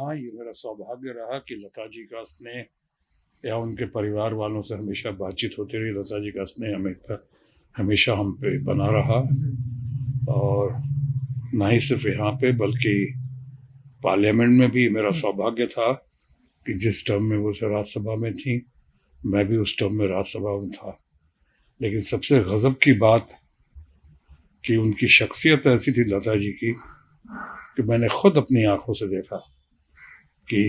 हाँ, ये मेरा सौभाग्य रहा कि लता जी का स्नेह या उनके परिवार वालों से हमेशा बातचीत होती रही। लता जी का स्नेह हमेशा हम पे बना रहा, और ना ही सिर्फ यहाँ पे बल्कि पार्लियामेंट में भी मेरा सौभाग्य था कि जिस टर्म में वो राज्यसभा में थी, मैं भी उस टर्म में राज्यसभा में था। लेकिन सबसे गजब की बात कि उनकी शख्सियत ऐसी थी लता जी की कि मैंने खुद अपनी आंखों से देखा कि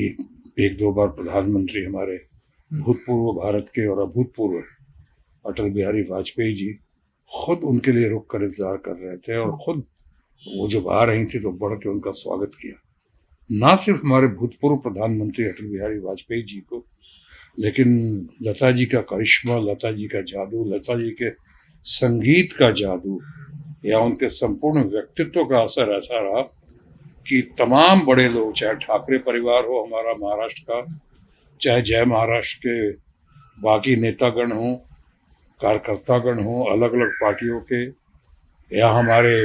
एक दो बार प्रधानमंत्री हमारे भूतपूर्व भारत के और अभूतपूर्व अटल बिहारी वाजपेयी जी खुद उनके लिए रुक कर इंतजार कर रहे थे, और खुद वो जब आ रही थी तो बढ़ के उनका स्वागत किया। ना सिर्फ हमारे भूतपूर्व प्रधानमंत्री अटल बिहारी वाजपेयी जी को, लेकिन लता जी का करिश्मा, लता जी का जादू, लता जी के संगीत का जादू या उनके संपूर्ण व्यक्तित्व का असर ऐसा रहा कि तमाम बड़े लोग, चाहे ठाकरे परिवार हो हमारा महाराष्ट्र का, चाहे जय महाराष्ट्र के बाकी नेतागण हों, कार्यकर्तागण हों अलग अलग पार्टियों के, या हमारे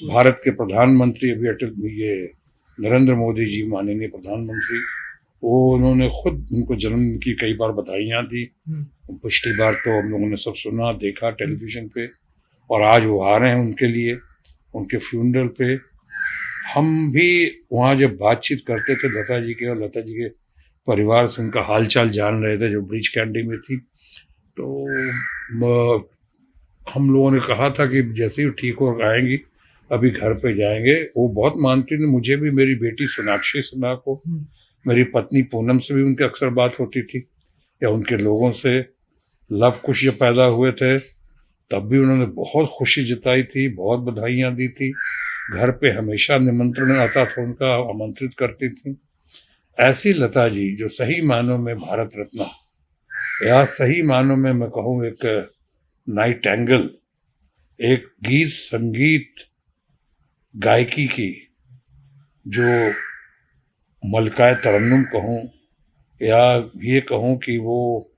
भारत के प्रधानमंत्री अभी ये नरेंद्र मोदी जी माननीय प्रधानमंत्री, वो उन्होंने खुद उनको जन्मदिन की कई बार बधाइयाँ दी। पिछली बार तो हम लोगों ने सब सुना देखा टेलीविजन पे, और आज वो आ रहे हैं उनके लिए, उनके फ्यूनरल पे। हम भी वहाँ जब बातचीत करते थे लता जी के और लता जी के परिवार से, उनका हालचाल जान रहे थे, जो ब्रिज कैंडी में थी, तो हम लोगों ने कहा था कि जैसे ही ठीक हो आएंगी अभी घर पे जाएंगे। वो बहुत मानती थी, मुझे भी, मेरी बेटी सोनाक्षी सिन्हा को, मेरी पत्नी पूनम से भी उनके अक्सर बात होती थी, या उनके लोगों से। लव कुश जब पैदा हुए थे तब भी उन्होंने बहुत खुशी जताई थी, बहुत बधाइयाँ दी थी, घर पे हमेशा निमंत्रण आता था उनका, आमंत्रित करती थी। ऐसी लता जी जो सही मानों में भारत रत्न, या सही मानों में मैं कहूँ एक नाइट एंगल, एक गीत संगीत गायकी की जो मलकाए तरन्नुम कहूँ, या ये कहूँ कि वो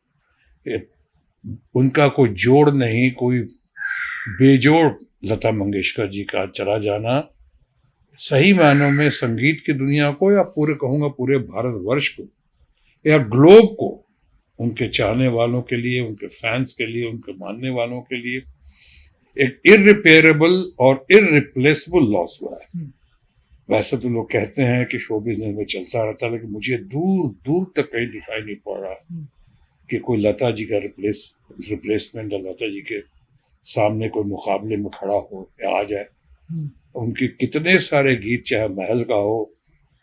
उनका कोई जोड़ नहीं, कोई बेजोड़ लता मंगेशकर जी का चला जाना सही मायनों में संगीत की दुनिया को, या पूरे कहूँगा पूरे भारतवर्ष को या ग्लोब को, उनके चाहने वालों के लिए, उनके फैंस के लिए, उनके मानने वालों के लिए एक इररिपेयरेबल और इररिप्लेसेबल लॉस हुआ है। वैसे तो लोग कहते हैं कि शो बिजनेस में चलता रहता है, लेकिन मुझे दूर दूर तक कहीं दिखाई नहीं पड़ रहा कि कोई लता जी का रिप्लेसमेंट या लता जी के सामने कोई मुकाबले में खड़ा हो या आ जाए। उनके कितने सारे गीत, चाहे महल का हो,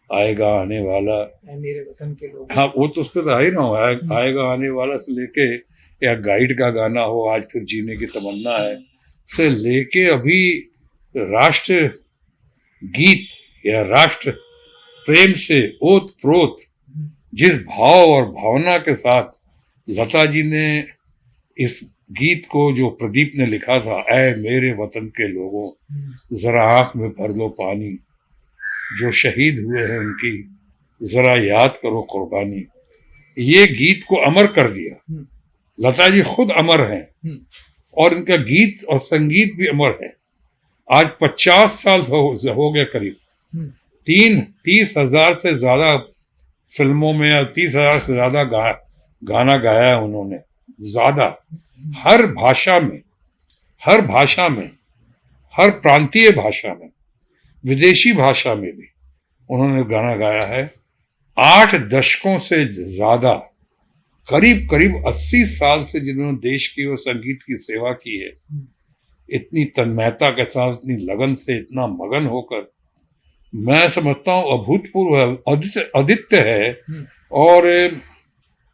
आएगा आने वाला, मेरे वतन के लोग, हाँ वो तो उस पर आ ही रहा हूँ, आएगा आने वाला से लेके, या गाइड का गाना हो, आज फिर जीने की तमन्ना है, से लेके अभी राष्ट्र गीत या राष्ट्र प्रेम से ओत प्रोत जिस भाव और भावना के साथ लता जी ने इस गीत को, जो प्रदीप ने लिखा था, ऐ मेरे वतन के लोगों जरा आंख में भर लो पानी, जो शहीद हुए हैं उनकी जरा याद करो कुर्बानी, ये गीत को अमर कर दिया। लता जी खुद अमर हैं और इनका गीत और संगीत भी अमर है। आज 50 साल हो गए करीब, 30,000 से ज्यादा फिल्मों में, 30,000 से ज्यादा गाना गाया है उन्होंने, ज्यादा, हर भाषा में, हर प्रांतीय भाषा में, विदेशी भाषा में भी उन्होंने गाना गाया है। 8 दशकों से ज्यादा, करीब 80 साल से जिन्होंने देश की और संगीत की सेवा की है, इतनी तन्मयता के साथ, इतनी लगन से, इतना मगन होकर, मैं समझता हूँ अभूतपूर्व आदित्य है। और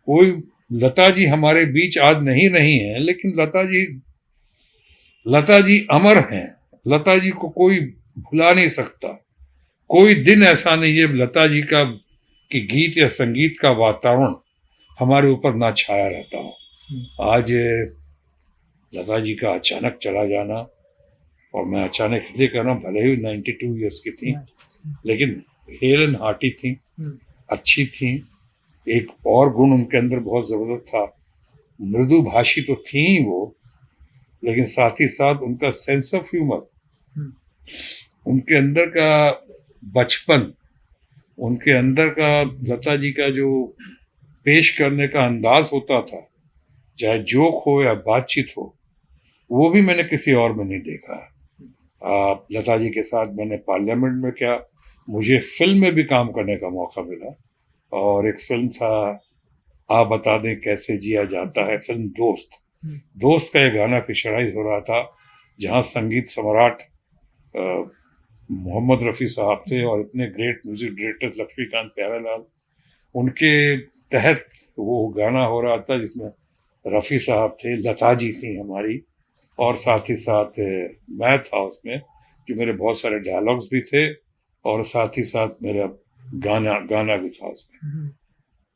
कोई लता जी हमारे बीच आज नहीं है, लेकिन लता जी अमर हैं। लता जी को कोई भुला नहीं सकता। कोई दिन ऐसा नहीं है लता जी का कि गीत या संगीत का वातावरण हमारे ऊपर ना छाया रहता हो। आज लता जी का अचानक चला जाना, और मैं अचानक इसलिए कह रहा हूँ, भले ही 92 ईयर्स की थी, लेकिन हेलन हार्टी थी, अच्छी थी। एक और गुण उनके अंदर बहुत जबरदस्त था, मृदु भाषी तो थी ही वो, लेकिन साथ ही साथ उनका सेंस ऑफ ह्यूमर, उनके अंदर का बचपन, उनके अंदर का लता जी का जो पेश करने का अंदाज होता था, चाहे जोक हो या बातचीत हो, वो भी मैंने किसी और में नहीं देखा है। लता जी के साथ मैंने पार्लियामेंट में क्या, मुझे फिल्म में भी काम करने का मौका मिला, और एक फिल्म था आप बता दें कैसे जिया जाता है, फिल्म दोस्त। दोस्त का एक गाना पिक्चराइज हो रहा था, जहाँ संगीत सम्राट मोहम्मद रफ़ी साहब थे और इतने great music director Laxmikant Pyarelal, उनके तहत वो गाना हो रहा था जिसमें रफ़ी साहब थे, लता जी थी हमारी, और साथ ही साथ मैं था उसमें, जो मेरे बहुत सारे डायलॉग्स भी थे और साथ ही साथ मेरा गाना भी था उसमें।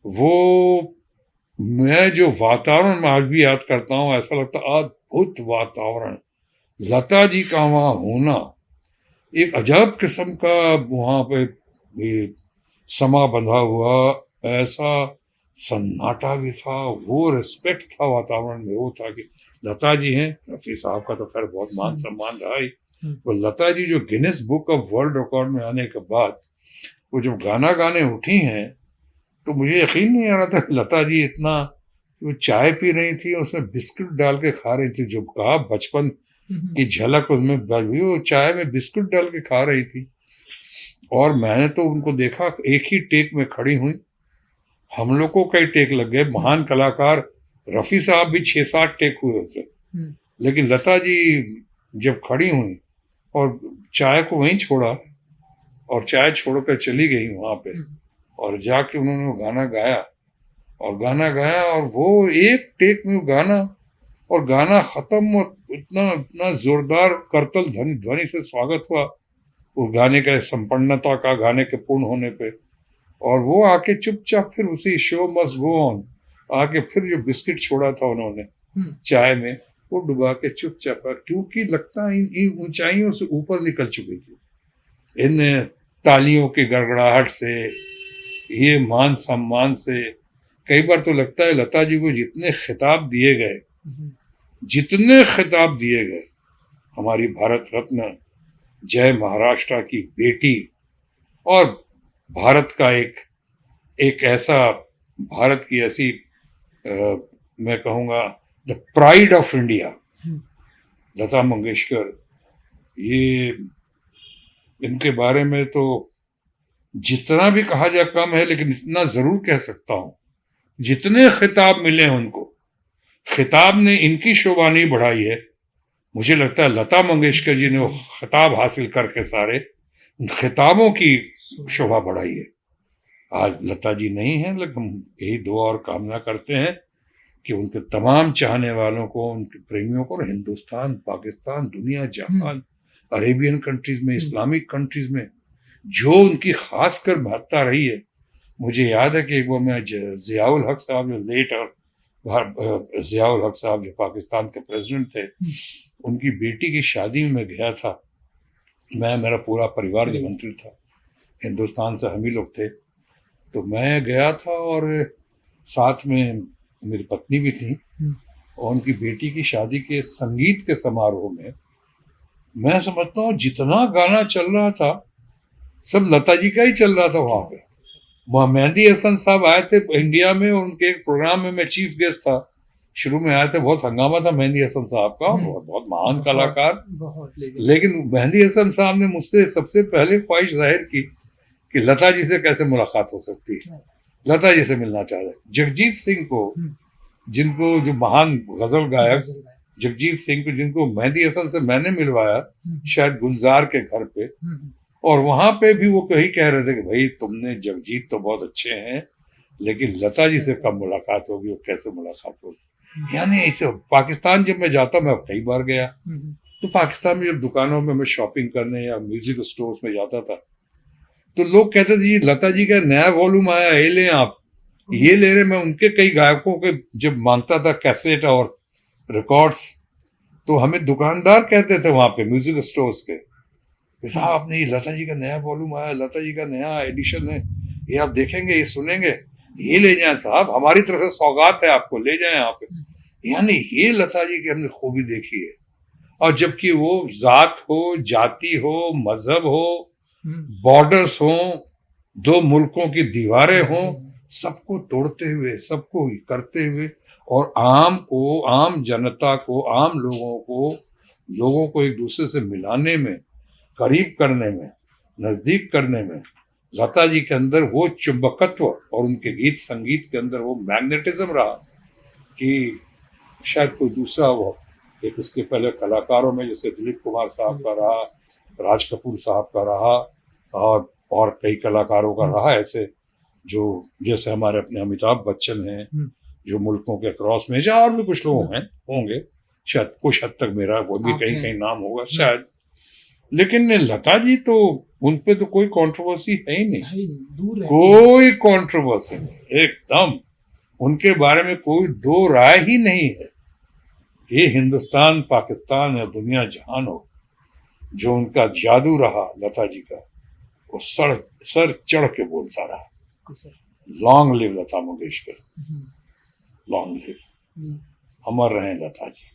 वो मैं जो वातावरण में आज भी याद करता हूँ, ऐसा लगता अद्भुत वातावरण, लता जी का वहाँ होना एक अजब किस्म का, वहाँ पे समा बंधा हुआ, ऐसा सन्नाटा भी था, वो रिस्पेक्ट था वातावरण में, वो था कि लता जी हैं। रफ़ी साहब का तो खैर बहुत मान सम्मान रहा ही, वो लता जी जो Guinness book of world record में आने के बाद वो जब गाना गाने उठी हैं, तो मुझे यकीन नहीं आ रहा था लता जी इतना, वो चाय पी रही थी, उसमें बिस्कुट डाल के खा रही थी, जो कहा बचपन की झलक उसमें, वो चाय में बिस्कुट डाल के खा रही थी। और मैंने तो उनको देखा एक ही टेक में खड़ी हुई, हम लोग को कई टेक लग गए, महान कलाकार रफ़ी साहब भी 6-7 टेक हुए उससे, लेकिन लता जी जब खड़ी हुई और चाय को वहीं छोड़ा और चाय छोड़कर चली गई वहां पे, और जाके उन्होंने गाना गाया और वो एक टेक में गाना, और गाना खत्म, और इतना जोरदार करतल ध्वनि से स्वागत हुआ वो गाने का, संपन्नता का, गाने के पूर्ण होने पे। और वो आके चुपचाप फिर उसी शो मस्ट गो ऑन आके फिर जो बिस्किट छोड़ा था उन्होंने चाय में, वो डुबा के चुपचाप, क्योंकि लगता है इन ऊंचाइयों से ऊपर निकल चुकी थी, इन तालियों की गड़गड़ाहट से, ये मान सम्मान से। कई बार तो लगता है लता जी को जितने खिताब दिए गए, हमारी भारत रत्न, जय महाराष्ट्र की बेटी, और भारत का एक ऐसा, भारत की ऐसी मैं कहूँगा the pride of India, Lata Mangeshkar, ये इनके बारे में तो जितना भी कहा जाए कम है, लेकिन इतना जरूर कह सकता हूँ, जितने खिताब मिले उनको, खिताब ने इनकी शोभा नहीं बढ़ाई है, मुझे लगता है लता मंगेशकर जी ने वो खिताब हासिल करके सारे खिताबों की शोभा बढ़ाई है। आज लता जी नहीं है, लेकिन हम यही दुआ और कामना करते हैं कि उनके तमाम चाहने वालों को, उनके प्रेमियों को, हिंदुस्तान, पाकिस्तान, दुनिया जहान, अरेबियन कंट्रीज में, इस्लामिक कंट्रीज में जो उनकी खास कर महत्ता रही है। मुझे याद है कि एक बार मैं ज़ियाउल हक साहब, जो लेट और ज़ियाउल हक साहब जो पाकिस्तान के प्रेसिडेंट थे, उनकी बेटी की शादी में गया था, मैं, मेरा पूरा परिवार निमंत्रित था, हिंदुस्तान से हम ही लोग थे, तो मैं गया था और साथ में मेरी पत्नी भी थी, और उनकी बेटी की शादी के संगीत के समारोह में मैं समझता हूँ जितना गाना चल रहा था सब लता जी का ही चल रहा था। वहां पे मेहंदी हसन साहब आए थे इंडिया में, और उनके एक प्रोग्राम में मैं चीफ गेस्ट था, शुरू में आए थे, बहुत हंगामा था मेहंदी हसन साहब का, बहुत महान कलाकार, लेकिन मेहंदी हसन साहब ने मुझसे सबसे पहले ख्वाहिश जाहिर की कि लता जी से कैसे मुलाकात हो सकती है, लता जी से मिलना चाह रहे। जगजीत सिंह को, जिनको, जो महान गजल गायक जगजीत सिंह को, जिनको मेहंदी हसन से मैंने मिलवाया शायद गुलजार के घर पे, और वहां पे भी वो कहीं कह रहे थे कि भाई तुमने, जगजीत तो बहुत अच्छे हैं, लेकिन लता जी से कब मुलाकात होगी और कैसे मुलाकात होगी। यानी ऐसे पाकिस्तान जब मैं जाता, मैं कई बार गया, तो पाकिस्तान में जब दुकानों में मैं शॉपिंग करने या म्यूजिक स्टोर्स में जाता था, तो लोग कहते थे जी लता जी का नया वॉल्यूम आया, ये लें आप, ये ले रहे। मैं उनके कई गायकों के जब मांगता था कैसेट और रिकॉर्ड्स, तो हमें दुकानदार कहते थे वहां पे म्यूजिक स्टोर्स के, साहब आपने ये लता जी का नया वॉल्यूम आया, लता जी का नया एडिशन है, ये आप देखेंगे, ये सुनेंगे, ये ले जाएं साहब, हमारी तरफ से सौगात है आपको, ले जाएं आप। यानी ये लता जी की हमने खूबी देखी है। और जबकि वो जात हो, जाति हो, मजहब हो, बॉर्डर्स हो, दो मुल्कों की दीवारें हों, सबको तोड़ते हुए, सबको करते हुए, और आम जनता को, आम लोगों को एक दूसरे से मिलाने में, करीब करने में, नजदीक करने में लता जी के अंदर वो चुंबकत्व और उनके गीत संगीत के अंदर वो मैग्नेटिज्म रहा कि शायद कोई दूसरा वो, एक उसके पहले कलाकारों में जैसे दिलीप कुमार साहब का रहा, राज कपूर साहब का रहा, और कई कलाकारों का रहा ऐसे, जो जैसे हमारे अपने अमिताभ बच्चन हैं, जो मुल्कों के क्रॉस में, या और भी कुछ लोग हैं होंगे, शायद कुछ हद तक मेरा वो भी कहीं कहीं नाम होगा शायद, लेकिन लता जी तो उन पे तो कोई कंट्रोवर्सी है ही नहीं, दूर है, कोई कंट्रोवर्सी नहीं, एकदम उनके बारे में कोई दो राय ही नहीं है। ये हिंदुस्तान, पाकिस्तान या दुनिया जहान हो, जो उनका जादू रहा लता जी का, वो सर चढ़ के बोलता रहा, long live Lata Mangeshkar, long live, अमर रहें लता जी।